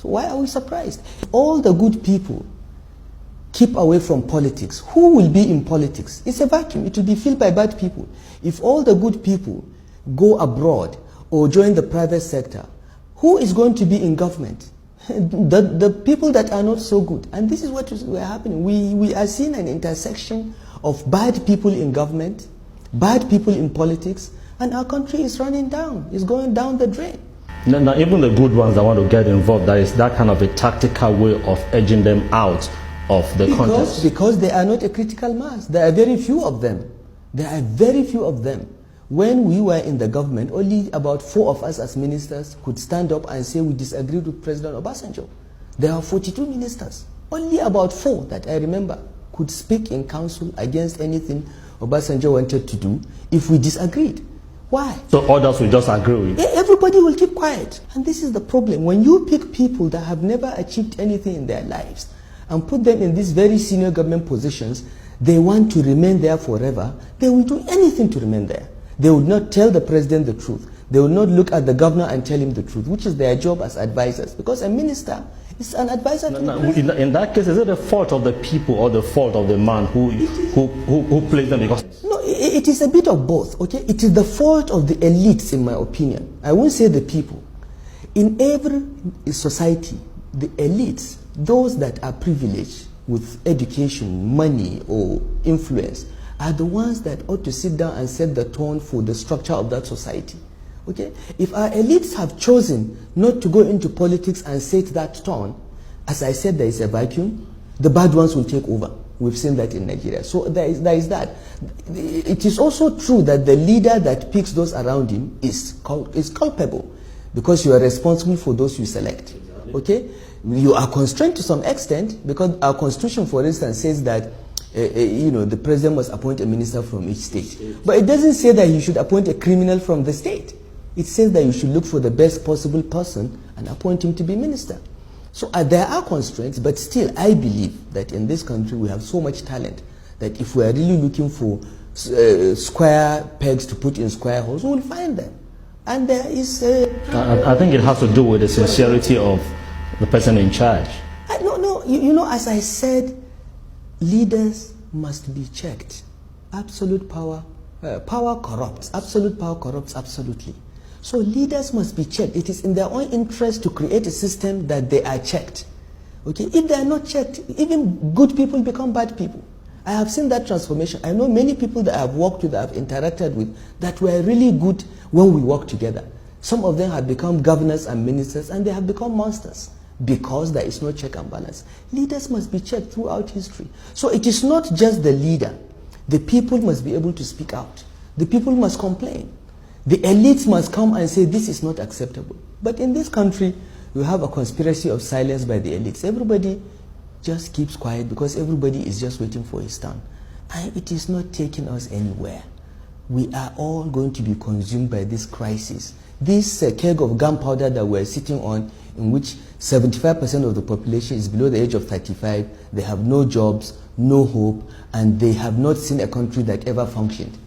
So why are we surprised? All the good people keep away from politics. Who will be in politics? It's a vacuum. It will be filled by bad people. If all the good people go abroad or join the private sector, who is going to be in government? The people that are not so good. And this is what is happening. We are seeing an intersection of bad people in government, bad people in politics, and our country is running down. It's going down the drain. Now, even the good ones that want to get involved, there is that kind of a tactical way of edging them out of the contest. Because they are not a critical mass. There are very few of them. There are very few of them. When we were in the government, only about 4 of us as ministers could stand up and say we disagreed with President Obasanjo. There are 42 ministers. Only about 4 that I remember could speak in council against anything Obasanjo wanted to do if we disagreed. Why? So others will just agree with? Everybody will keep quiet. And this is the problem. When you pick people that have never achieved anything in their lives and put them in these very senior government positions, they want to remain there forever. They will do anything to remain there. They would not tell the president the truth. They will not look at the governor and tell him the truth, which is their job as advisors. Because a minister is an advisor to the president. In that case, is it the fault of the people or the fault of the man who plays them? Because no, it is a bit of both. Okay, it is the fault of the elites, in my opinion. I won't say the people. In every society, the elites, those that are privileged with education, money, or influence, are the ones that ought to sit down and set the tone for the structure of that society. Okay? If our elites have chosen not to go into politics and set that tone, as I said, there is a vacuum, the bad ones will take over. We've seen that in Nigeria. So there is that. It is also true that the leader that picks those around him is culpable, because you are responsible for those you select. Okay? You are constrained to some extent, because our constitution, for instance, says that the president must appoint a minister from each state. But it doesn't say that you should appoint a criminal from the state. It says that you should look for the best possible person and appoint him to be minister. So there are constraints, but still I believe that in this country we have so much talent that if we are really looking for square pegs to put in square holes, we will find them. And there is... I think it has to do with the sincerity of the person in charge. No, as I said, leaders must be checked. Absolute power, power corrupts. Absolute power corrupts absolutely. So leaders must be checked. It is in their own interest to create a system that they are checked. Okay? If they are not checked, even good people become bad people. I have seen that transformation. I know many people that I have worked with, that I have interacted with, that were really good when we worked together. Some of them have become governors and ministers, and they have become monsters, because there is no check and balance. Leaders must be checked throughout history. So it is not just the leader. The people must be able to speak out. The people must complain. The elites must come and say this is not acceptable. But in this country, we have a conspiracy of silence by the elites. Everybody just keeps quiet because everybody is just waiting for his turn. And it is not taking us anywhere. We are all going to be consumed by this crisis. This keg of gunpowder that we're sitting on, in which 75% of the population is below the age of 35, they have no jobs, no hope, and they have not seen a country that ever functioned.